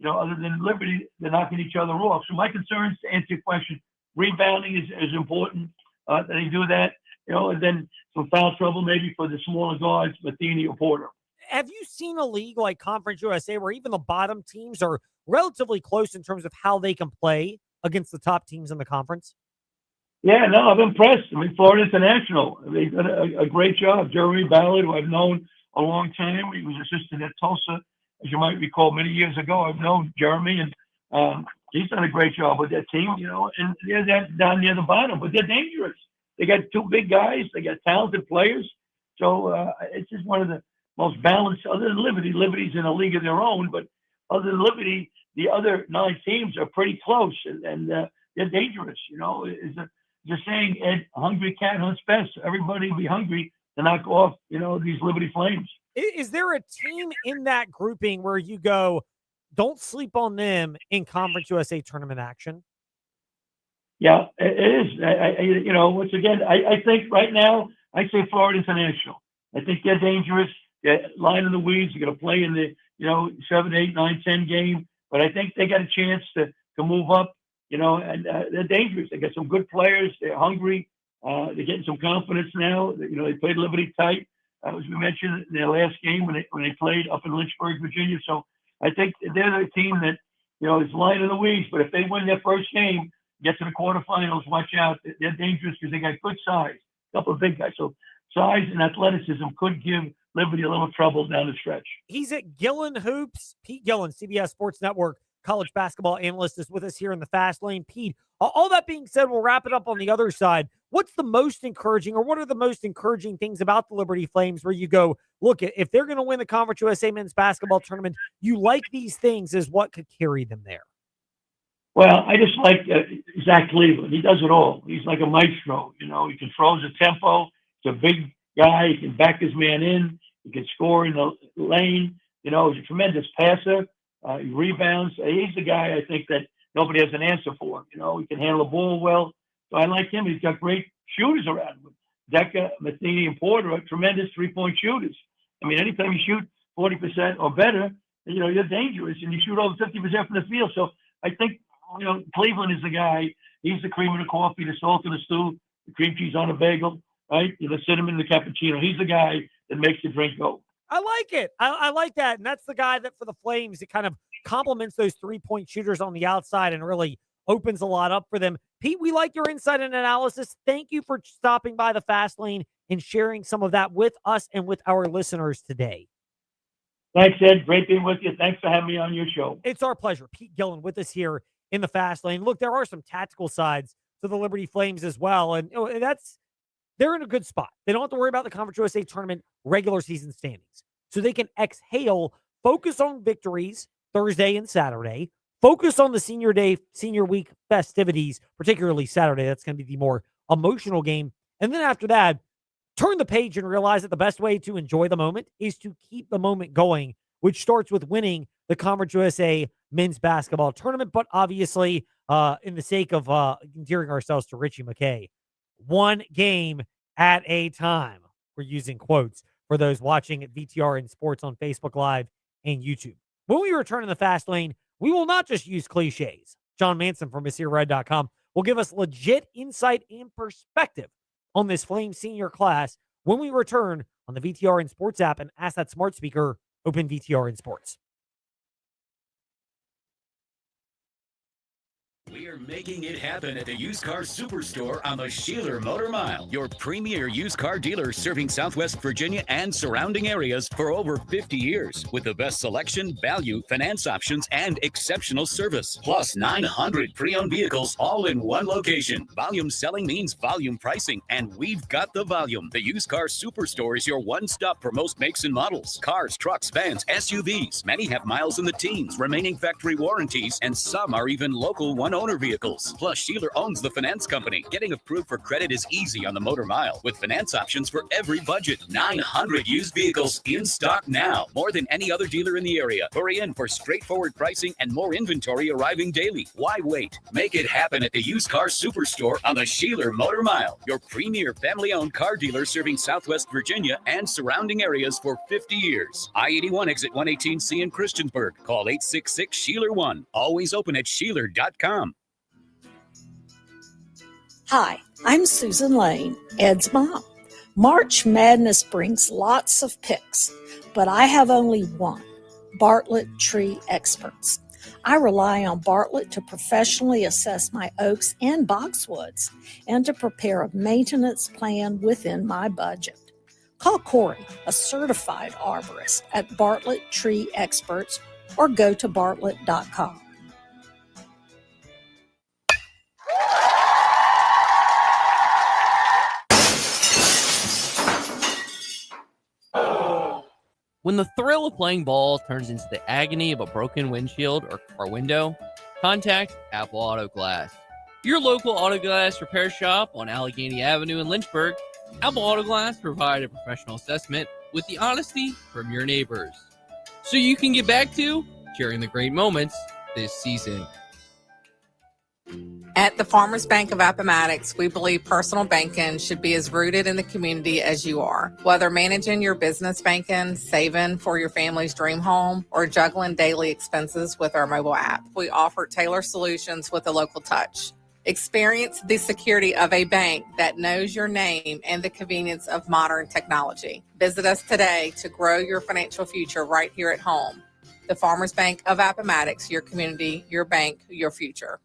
Other than Liberty, they're knocking each other off. So my concerns, to answer your question, rebounding is important. That they do that, and then some foul trouble maybe for the smaller guards, Matheny or Porter. Have you seen a league like Conference USA where even the bottom teams are relatively close in terms of how they can play against the top teams in the conference? Yeah, no, I'm impressed. Florida International, they've done a great job. Jeremy Ballard, who I've known a long time, he was assistant at Tulsa, as you might recall, many years ago. I've known Jeremy, and he's done a great job with that team, and they're down near the bottom, but they're dangerous. They got 2 big guys. They got talented players. So it's just one of the most balanced, other than Liberty. Liberty's in a league of their own, but other than Liberty, the other 9 teams are pretty close, and they're dangerous. It's a saying, Ed, a hungry cat hunts best. Everybody will be hungry to knock off, these Liberty Flames. Is there a team in that grouping where you go, don't sleep on them in Conference USA tournament action? Yeah, it is. Once again, I think right now, I say Florida International. I think they're dangerous. They're lying in the weeds. They're going to play in the, 7, 8, 9, 10 game. But I think they got a chance to move up, and they're dangerous. They got some good players. They're hungry. They're getting some confidence now. They played Liberty tight, as we mentioned in their last game when they played up in Lynchburg, Virginia. So I think they're the team that, is lying in the weeds. But if they win their first game, get to the quarterfinals, watch out. They're dangerous because they got good size, a couple of big guys. So size and athleticism could give Liberty a little trouble down the stretch. He's at Gillen Hoops. Pete Gillen, CBS Sports Network college basketball analyst, is with us here in the Fast Lane. Pete, all that being said, we'll wrap it up on the other side. What's the most encouraging, or what are the most encouraging things about the Liberty Flames where you go, look, if they're going to win the Conference USA men's basketball tournament, you like these things as what could carry them there? Well, I just like Zach Cleveland. He does it all. He's like a maestro. He controls the tempo. He's a big guy. He can back his man in. He can score in the lane. He's a tremendous passer. He rebounds. He's the guy I think that nobody has an answer for. He can handle the ball well. So I like him. He's got great shooters around him. Deca, Matheny, and Porter are tremendous three-point shooters. I mean, anytime you shoot 40% or better, you're dangerous, and you shoot over 50% from the field. So I think, Cleveland is the guy. He's the cream in the coffee, the salt in the stew, the cream cheese on a bagel, right? The cinnamon in the cappuccino. He's the guy that makes the drink go. I like it. I like that. And that's the guy that for the Flames, it kind of complements those three-point shooters on the outside and really opens a lot up for them. Pete, we like your insight and analysis. Thank you for stopping by the Fast Lane and sharing some of that with us and with our listeners today. Thanks, Ed. Great being with you. Thanks for having me on your show. It's our pleasure. Pete Gillen with us here in the Fast Lane. Look, there are some tactical sides to the Liberty Flames as well. And they're in a good spot. They don't have to worry about the Conference USA tournament regular season standings. So they can exhale, focus on victories Thursday and Saturday, focus on the senior week festivities, particularly Saturday. That's going to be the more emotional game. And then after that, turn the page and realize that the best way to enjoy the moment is to keep the moment going, which starts with winning the Conference USA men's basketball tournament. But obviously, in the sake of endearing ourselves to Richie McKay, one game at a time. We're using quotes for those watching at VTR and Sports on Facebook Live and YouTube. When we return in the Fast Lane, we will not just use cliches. Jon Manson from MissierRed.com will give us legit insight and perspective on this Flames senior class when we return on the VTR and Sports app and ask that smart speaker, open VTR and Sports. We are making it happen at the Used Car Superstore on the Sheeler Motor Mile, your premier used car dealer serving Southwest Virginia and surrounding areas for over 50 years with the best selection, value, finance options, and exceptional service. Plus 900 pre-owned vehicles all in one location. Volume selling means volume pricing, and we've got the volume. The Used Car Superstore is your one-stop for most makes and models. Cars, trucks, vans, SUVs. Many have miles in the teens, remaining factory warranties, and some are even local one-owner vehicles. Plus, Sheeler owns the finance company. Getting approved for credit is easy on the Motor Mile with finance options for every budget. 900 used vehicles in stock now. More than any other dealer in the area. Hurry in for straightforward pricing and more inventory arriving daily. Why wait? Make it happen at the Used Car Superstore on the Sheeler Motor Mile, your premier family-owned car dealer serving Southwest Virginia and surrounding areas for 50 years. I-81 exit 118C in Christiansburg. Call 866-SHEELER1. Always open at Sheeler.com. Hi, I'm Susan Lane, Ed's mom. March Madness brings lots of picks, but I have only one, Bartlett Tree Experts. I rely on Bartlett to professionally assess my oaks and boxwoods and to prepare a maintenance plan within my budget. Call Corey, a certified arborist, at Bartlett Tree Experts or go to bartlett.com. When the thrill of playing ball turns into the agony of a broken windshield or car window, contact Apple Auto Glass. Your local auto glass repair shop on Allegheny Avenue in Lynchburg. Apple Auto Glass provide a professional assessment with the honesty from your neighbors, so you can get back to sharing the great moments this season. At the Farmers Bank of Appomattox, we believe personal banking should be as rooted in the community as you are. Whether managing your business banking, saving for your family's dream home, or juggling daily expenses with our mobile app, we offer tailored solutions with a local touch. Experience the security of a bank that knows your name and the convenience of modern technology. Visit us today to grow your financial future right here at home. The Farmers Bank of Appomattox, your community, your bank, your future.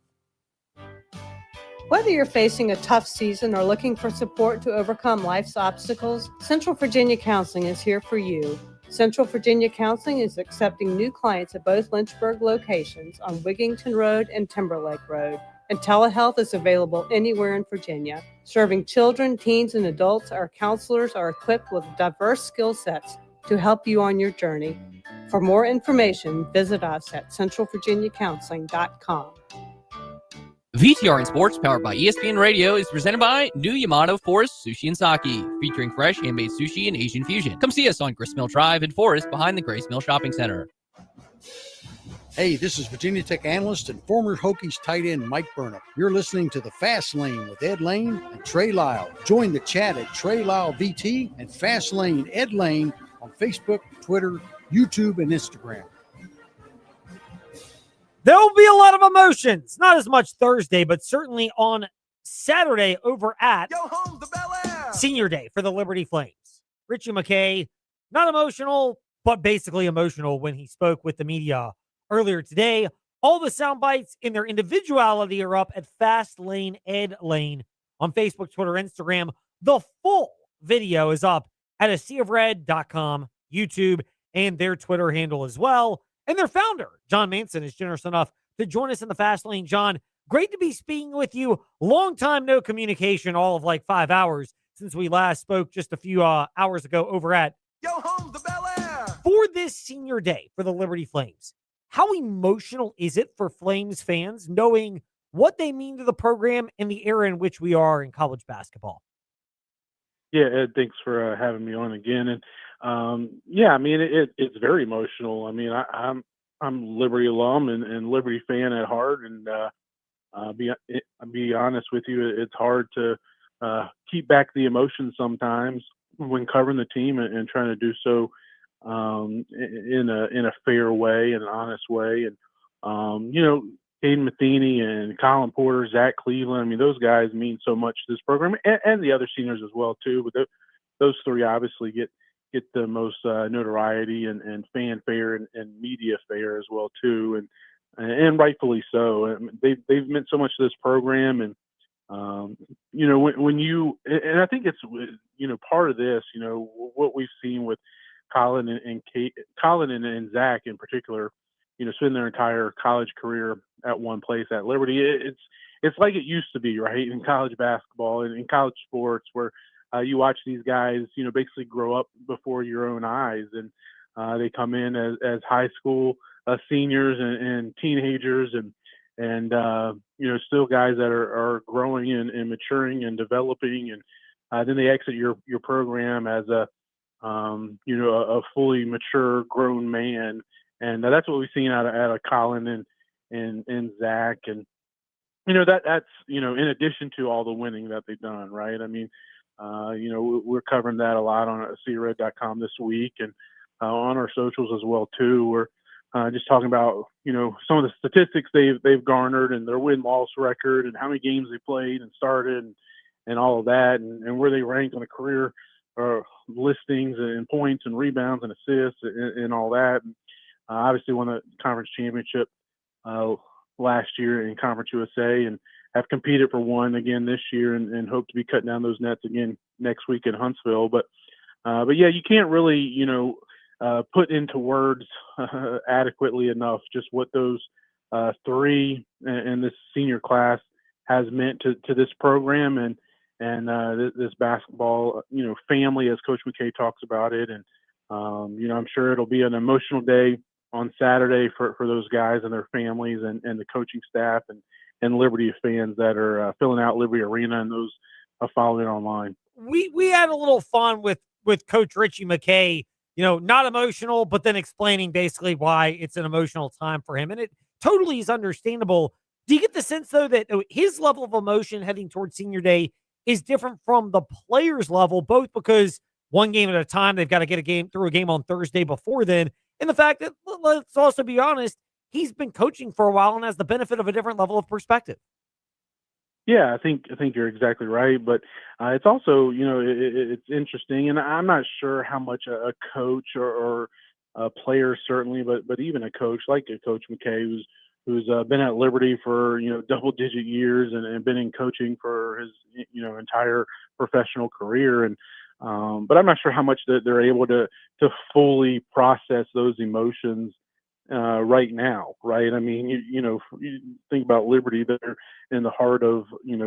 Whether you're facing a tough season or looking for support to overcome life's obstacles, Central Virginia Counseling is here for you. Central Virginia Counseling is accepting new clients at both Lynchburg locations on Wigington Road and Timberlake Road, and telehealth is available anywhere in Virginia. Serving children, teens, and adults, our counselors are equipped with diverse skill sets to help you on your journey. For more information, visit us at centralvirginiacounseling.com. VTR and Sports, powered by ESPN Radio, is presented by New Yamato Forest Sushi and Sake, featuring fresh handmade sushi and Asian fusion. Come see us on Grist Mill Drive in Forest behind the Grace Mill Shopping Center. Hey, this is Virginia Tech analyst and former Hokies tight end Mike Burnham. You're listening to The Fast Lane with Ed Lane and Trey Lyle. Join the chat at Trey Lyle VT and Fast Lane Ed Lane on Facebook, Twitter, YouTube, and Instagram. There will be a lot of emotions. Not as much Thursday, but certainly on Saturday over at Senior Day for the Liberty Flames. Richie McKay, not emotional, but basically emotional when he spoke with the media earlier today. All the sound bites in their individuality are up at Fast Lane Ed Lane on Facebook, Twitter, Instagram. The full video is up at aseaofred.com, YouTube, and their Twitter handle as well. And their founder, Jon Manson, is generous enough to join us in the Fast Lane. John, great to be speaking with you. Long time no communication, all of like 5 hours since we last spoke just a few hours ago over at Yo Home the Bel Air. For this Senior Day for the Liberty Flames, how emotional is it for Flames fans knowing what they mean to the program and the era in which we are in college basketball? Yeah, Ed, thanks for having me on again. And yeah, I mean, it's very emotional. I mean, I'm Liberty alum and Liberty fan at heart, and be honest with you, it's hard to keep back the emotion sometimes when covering the team and trying to do so in a fair way and an honest way. And you know, Aiden Matheny and Colin Porter, Zach Cleveland, I mean, those guys mean so much to this program, and the other seniors as well too. But those three obviously get the most notoriety and fanfare and media fare as well too, and rightfully so. I mean, they've meant so much to this program, and you know, when you, and I think it's, you know, part of this, you know, what we've seen with Colin and Zach in particular, you know, spend their entire college career at one place at Liberty. It's like it used to be, right, in college basketball and in college sports, where you watch these guys, you know, basically grow up before your own eyes, and they come in as high school seniors and teenagers, and you know, still guys that are growing and maturing and developing, and then they exit your program as a you know, a fully mature grown man, and that's what we've seen out of Colin and Zach, and you know, that's, you know, in addition to all the winning that they've done, right? I mean, you know, we're covering that a lot on aseaofred.com this week, and on our socials as well too. We're just talking about, you know, some of the statistics they've garnered and their win-loss record and how many games they played and started and all of that, and where they rank on the career listings and points and rebounds and assists and all that. And, obviously won the conference championship last year in Conference USA, and have competed for one again this year, and hope to be cutting down those nets again next week in Huntsville. But yeah, you can't really, you know, put into words adequately enough just what those three and this senior class has meant to this program and this basketball, you know, family, as Coach McKay talks about it. And you know, I'm sure it'll be an emotional day on Saturday for those guys and their families and the coaching staff and Liberty fans that are filling out Liberty Arena and those following online. We had a little fun with with Coach Richie McKay, not emotional, but then explaining basically why it's an emotional time for him. And it totally is understandable. Do you get the sense, though, that his level of emotion heading towards senior day is different from the players' level, both because one game at a time, they've got to get through a game on Thursday before then, and the fact that, let's also be honest, he's been coaching for a while and has the benefit of a different level of perspective? Yeah, I think you're exactly right, but it's also it's interesting, and I'm not sure how much a coach or a player certainly, but even a coach like a Coach McKay who's been at Liberty for double digit years and been in coaching for his entire professional career, and but I'm not sure how much that they're able to fully process those emotions right now, right? I mean, you think about Liberty, they're in the heart of,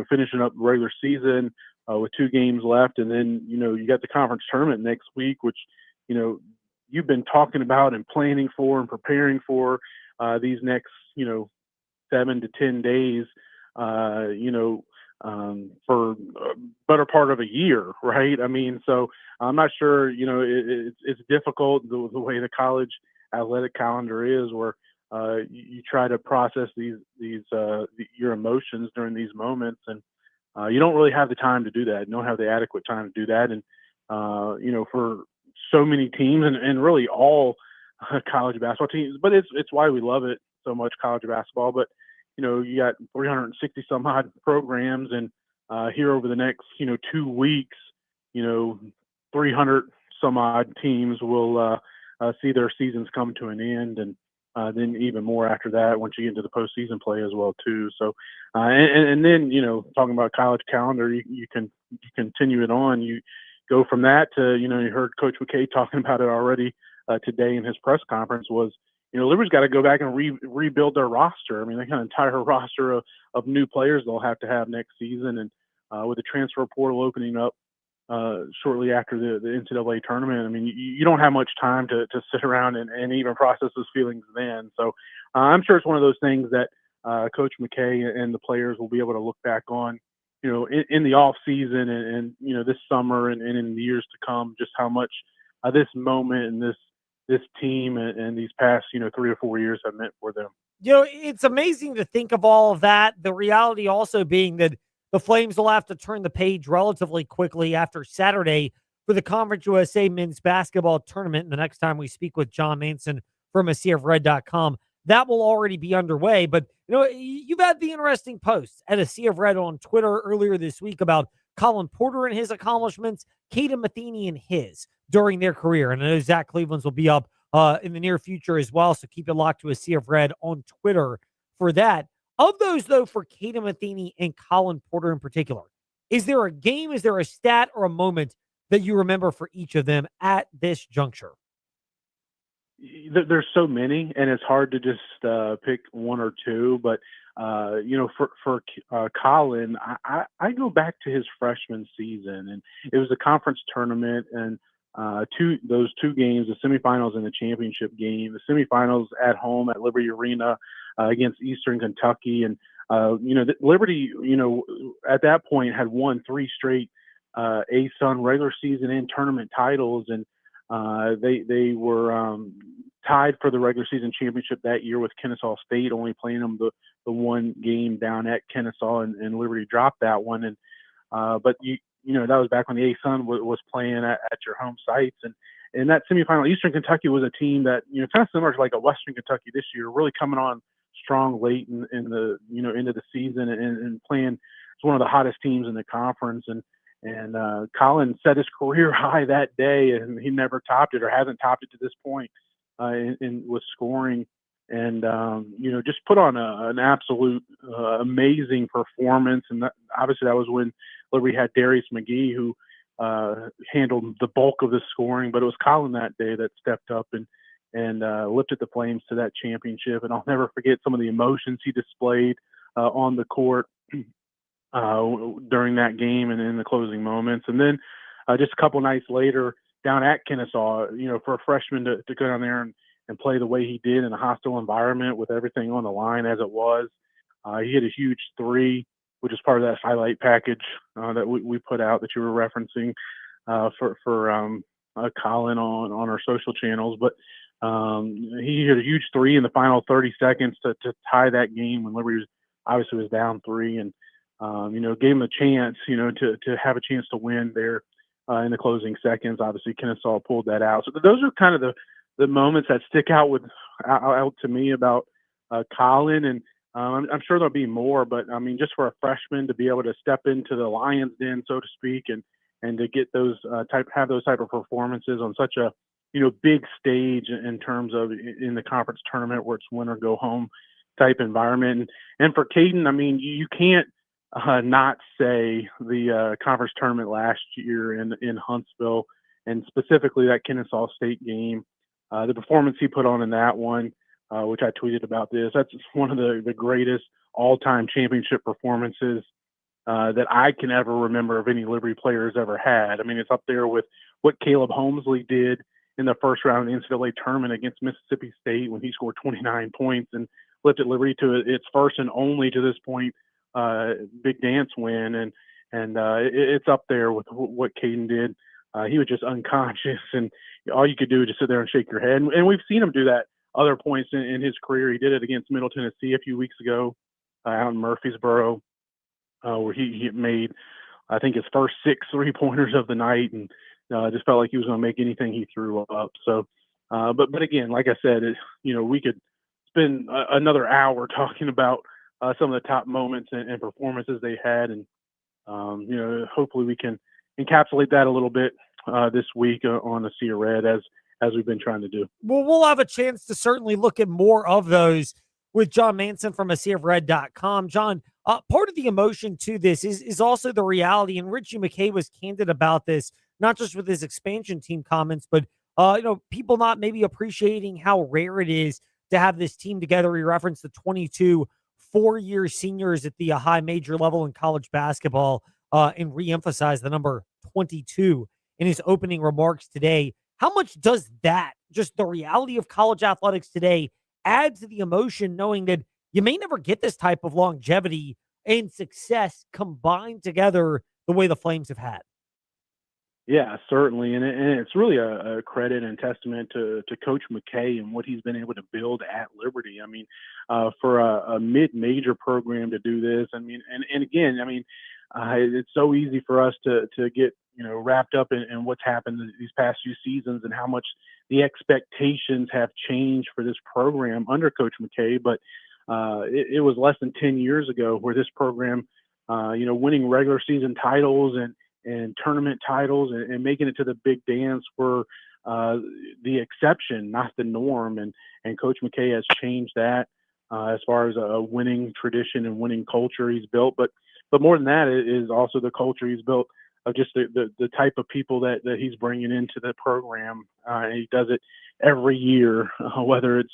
finishing up the regular season with 2 games left. And then, you got the conference tournament next week, which, you've been talking about and planning for and preparing for these next, 7 to 10 days, for a better part of a year, right? I mean, so I'm not sure, it's difficult the way the college athletic calendar is, where you try to process your emotions during these moments, and you don't really have the time to do that. You don't have the adequate time to do that, and for so many teams and really all college basketball teams, but it's why we love it so much, college basketball. But you got 360 some odd programs, and here over the next 2 weeks, 300 some odd teams will see their seasons come to an end, and then even more after that once you get into the postseason play as well too. So, and then talking about college calendar, you can continue it on. You go from that to you heard Coach McKay talking about it already today in his press conference. Was Liberty's got to go back and rebuild their roster. I mean, they got an entire roster of new players they'll have to have next season, and with the transfer portal opening up shortly after the NCAA tournament, I mean, you don't have much time to sit around and even process those feelings then. So I'm sure it's one of those things that Coach McKay and the players will be able to look back on, in the off season and this summer and in the years to come, just how much this moment and this team and these past 3 or 4 years have meant for them. It's amazing to think of all of that. The reality also being that the Flames will have to turn the page relatively quickly after Saturday for the Conference USA men's basketball tournament. And the next time we speak with Jon Manson from ASeaofRed.com, that will already be underway. But, you've had the interesting posts at A Sea of Red on Twitter earlier this week about Colin Porter and his accomplishments, Kaden Matheny and his during their career. And I know Zach Cleveland's will be up in the near future as well. So keep it locked to A Sea of Red on Twitter for that. Of those, though, for Kaden Matheny and Colin Porter in particular, is there a game, is there a stat or a moment that you remember for each of them at this juncture? There's so many, and it's hard to just pick one or two. But for Colin, I go back to his freshman season, and it was a conference tournament, and those 2 games, the semifinals and the championship game. The semifinals at home at Liberty Arena against Eastern Kentucky, and Liberty, at that point had won 3 straight ASUN regular season and tournament titles, and they were tied for the regular season championship that year with Kennesaw State, only playing them the one game down at Kennesaw, and Liberty dropped that one. And but that was back when the ASUN was playing at your home sites, and in that semifinal, Eastern Kentucky was a team that kind of similar to like a Western Kentucky this year, really coming on strong late in the into the season and playing. It's one of the hottest teams in the conference, and Colin set his career high that day, and he never topped it or hasn't topped it to this point with scoring, and just put on an absolute amazing performance. And obviously that was when Liberty had Darius McGee, who handled the bulk of the scoring, but it was Colin that day that stepped up and lifted the Flames to that championship. And I'll never forget some of the emotions he displayed on the court during that game and in the closing moments. And then just a couple nights later down at Kennesaw, for a freshman to go down there and play the way he did in a hostile environment with everything on the line as it was. He hit a huge 3, which is part of that highlight package that we put out that you were referencing. for Colin on our social channels. But he hit a huge three in the final 30 seconds to tie that game when Liberty was down 3, and gave him a chance, to have a chance to win there in the closing seconds. Obviously, Kennesaw pulled that out. So those are kind of the moments that stick out out to me about Colin, and I'm sure there'll be more. But I mean, just for a freshman to be able to step into the lion's den, so to speak, and to get those have those type of performances on such a big stage in terms of in the conference tournament where it's win or go home type environment. And for Caden, I mean, you can't not say the conference tournament last year in Huntsville, and specifically that Kennesaw State game, the performance he put on in that one, which I tweeted about this. That's one of the greatest all-time championship performances that I can ever remember of any Liberty players ever had. I mean, it's up there with what Caleb Holmesley did in the first round of the NCAA tournament against Mississippi State when he scored 29 points and lifted Liberty to its first and only, to this point, big dance win. And it's up there with what Caden did. He was just unconscious, and all you could do is just sit there and shake your head. And we've seen him do that other points in his career. He did it against Middle Tennessee a few weeks ago out in Murfreesboro, where he made, I think, his first 6 3-pointers of the night, and just felt like he was going to make anything he threw up. So, but again, like I said, we could spend another hour talking about some of the top moments and performances they had, and hopefully we can encapsulate that a little bit this week on the Sea of Red as we've been trying to do. Well, we'll have a chance to certainly look at more of those with Jon Manson from AseaofRed.com. Jon, part of the emotion to this is also the reality, and Richie McKay was candid about this, not just with his expansion team comments, but people not maybe appreciating how rare it is to have this team together. He referenced the 22 4-year seniors at the high major level in college basketball, and reemphasized the number 22 in his opening remarks today. How much does that, just the reality of college athletics today, add to the emotion, knowing that you may never get this type of longevity and success combined together the way the Flames have had? Yeah, certainly. And it's really a credit and testament to Coach McKay and what he's been able to build at Liberty. I mean, for a mid-major program to do this, I mean, and again, I mean, it's so easy for us to get, wrapped up in what's happened these past few seasons and how much the expectations have changed for this program under Coach McKay. But it was less than 10 years ago where this program, winning regular season titles and tournament titles and making it to the big dance were the exception, not the norm. And Coach McKay has changed that as far as a winning tradition and winning culture he's built. But more than that is also the culture he's built of just the type of people that he's bringing into the program. And he does it every year, whether it's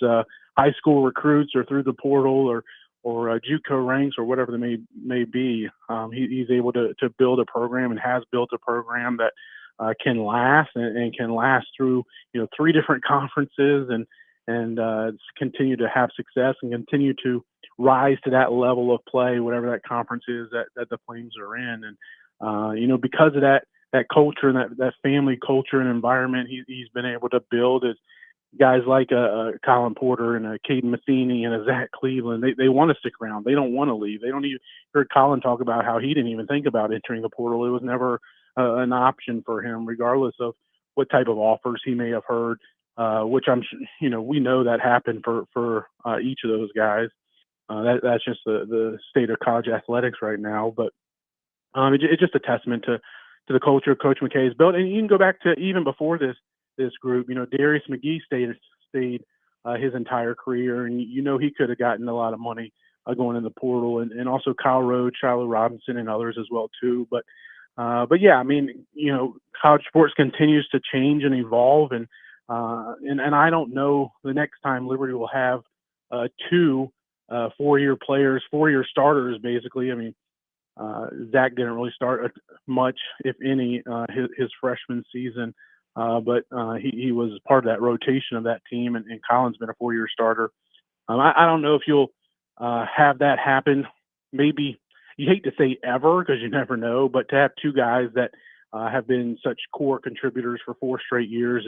high school recruits or through the portal or JUCO ranks or whatever they may be. He's able to build a program and has built a program that can last and can last through 3 different conferences and continue to have success and continue to rise to that level of play, whatever that conference is that the Flames are in. And because of that culture and that family culture and environment, he's been able to build as guys like Colin Porter and a Caden Matheny and a Zach Cleveland. They want to stick around. They don't want to leave. They don't even heard Colin talk about how he didn't even think about entering the portal. It was never an option for him, regardless of what type of offers he may have heard, which we know that happened for each of those guys. That's just the state of college athletics right now. But it's just a testament to the culture Coach McKay has built. And you can go back to even before this group. Darius McGee stayed his entire career, and he could have gotten a lot of money going in the portal, and also Kyle Rhodes, Shiloh Robinson, and others as well too. But yeah, I mean, college sports continues to change and evolve, and I don't know the next time Liberty will have 2 4-year players, 4-year starters, basically. I mean, Zach didn't really start much, if any, his freshman season. But he was part of that rotation of that team, and Colin's been a 4-year starter. I don't know if you'll have that happen. Maybe, you hate to say ever because you never know, but to have 2 guys that have been such core contributors for 4 straight years.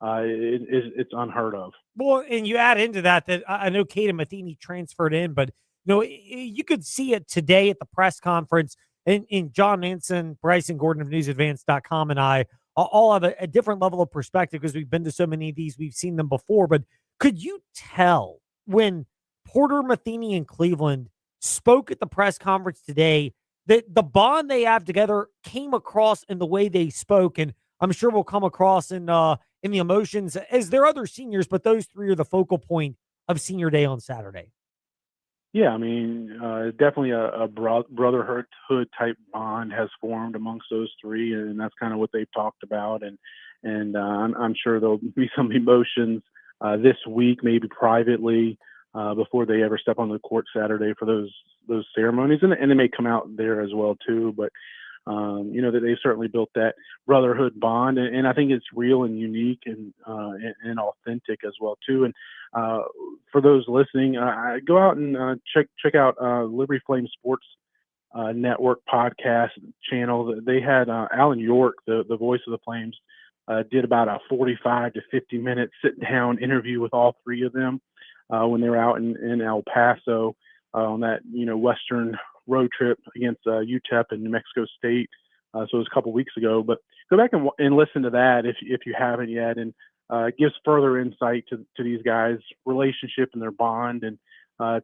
It's unheard of. Well, and you add into that I know Kata Matheny transferred in, but you could see it today at the press conference. And Jon Manson, Bryson Gordon of NewsAdvance.com, and I all have a different level of perspective because we've been to so many of these. We've seen them before. But could you tell when Porter, Matheny, and Cleveland spoke at the press conference today that the bond they have together came across in the way they spoke? And I'm sure will come across in the emotions as their other seniors, but those 3 are the focal point of senior day on Saturday. Yeah, I mean, definitely a brotherhood type bond has formed amongst those 3, and that's kind of what they've talked about. And I'm sure there'll be some emotions this week, maybe privately, before they ever step on the court Saturday for those ceremonies, and they may come out there as well too. But that they've certainly built that brotherhood bond, and I think it's real and unique and authentic as well too. And for those listening, go out and check out Liberty Flame Sports Network podcast channel. They had Alan York, the voice of the Flames, did about a 45 to 50 minute sit down interview with all 3 of them when they were out in El Paso on that Western road trip against UTEP and New Mexico State. So it was a couple weeks ago, but go back and listen to that if you haven't yet. And it gives further insight to these guys' relationship and their bond and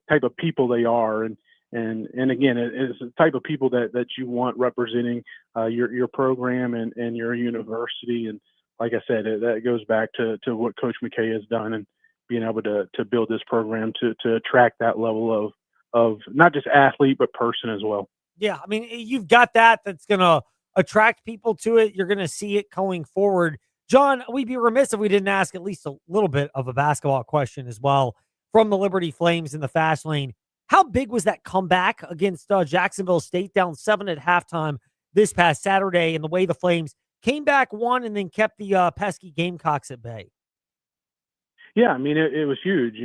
type of people they are. And again, it's the type of people that you want representing your program and your university. And like I said, that goes back to what Coach McKay has done and being able to build this program to attract that level of not just athlete, but person as well. Yeah, I mean, you've got that's going to attract people to it. You're going to see it going forward. John, we'd be remiss if we didn't ask at least a little bit of a basketball question as well from the Liberty Flames in the fast lane. How big was that comeback against Jacksonville State, down 7 at halftime this past Saturday, and the way the Flames came back, won, and then kept the pesky Gamecocks at bay? Yeah, I mean, it was huge.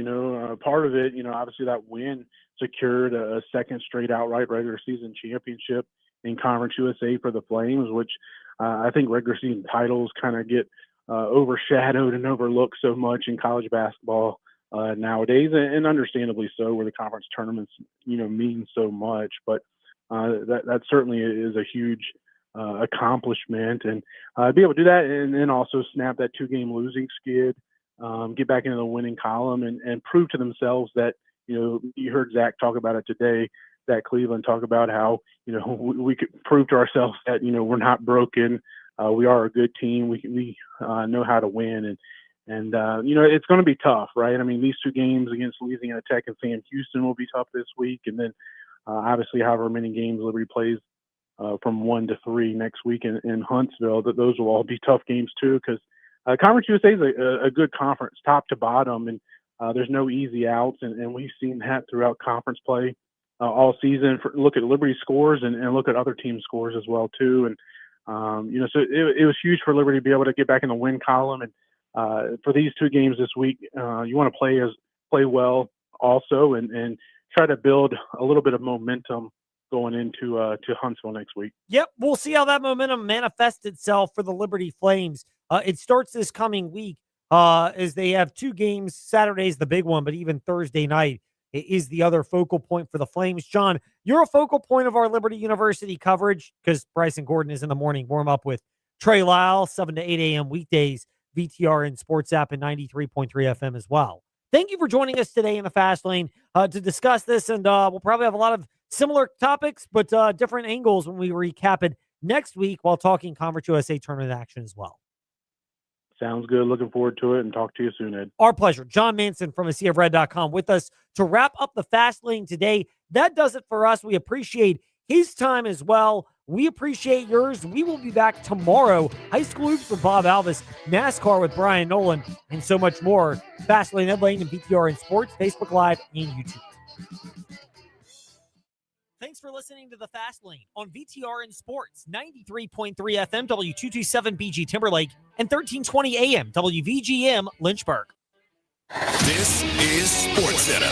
Part of it, obviously that win secured a second straight outright regular season championship in Conference USA for the Flames, which I think regular season titles kind of get overshadowed and overlooked so much in college basketball nowadays, and understandably so, where the conference tournaments, mean so much. But that certainly is a huge accomplishment, and be able to do that and then also snap that 2-game losing skid, get back into the winning column and prove to themselves that, you heard Zach talk about it today, that Cleveland talk about how, we could prove to ourselves that, we're not broken. We are a good team. We know how to win. And it's going to be tough, right? I mean, these 2 games against Louisiana Tech and Sam Houston will be tough this week. And then obviously however many games Liberty plays from 1 to 3 next week in Huntsville, that those will all be tough games too, because Conference USA is a good conference, top to bottom, and there's no easy outs, and we've seen that throughout conference play all season. Look at Liberty scores and look at other team scores as well too. And so it was huge for Liberty to be able to get back in the win column. And for these 2 games this week, you want to play well also, and try to build a little bit of momentum going into to Huntsville next week. Yep, we'll see how that momentum manifests itself for the Liberty Flames. It starts this coming week as they have 2 games. Saturday's the big one, but even Thursday night is the other focal point for the Flames. John, you're a focal point of our Liberty University coverage because Bryson Gordon is in the morning warm-up with Trey Lyle, 7 to 8 a.m. weekdays, VTRN Sports app and 93.3 FM as well. Thank you for joining us today in the Fast Lane to discuss this, and we'll probably have a lot of similar topics, but different angles when we recap it next week while talking Conference USA tournament action as well. Sounds good. Looking forward to it, and talk to you soon, Ed. Our pleasure. Jon Manson from AseaofRed.com with us to wrap up the Fast Lane today. That does it for us. We appreciate his time as well. We appreciate yours. We will be back tomorrow. High School Hoops with Bob Alvis, NASCAR with Brian Nolan, and so much more. Fast Lane, Ed Lane, and BTR in Sports, Facebook Live, and YouTube. Thanks for listening to the Fast Lane on VTR in Sports, 93.3 FM, W227 BG Timberlake, and 1320 AM, WVGM Lynchburg. This is Sports Center.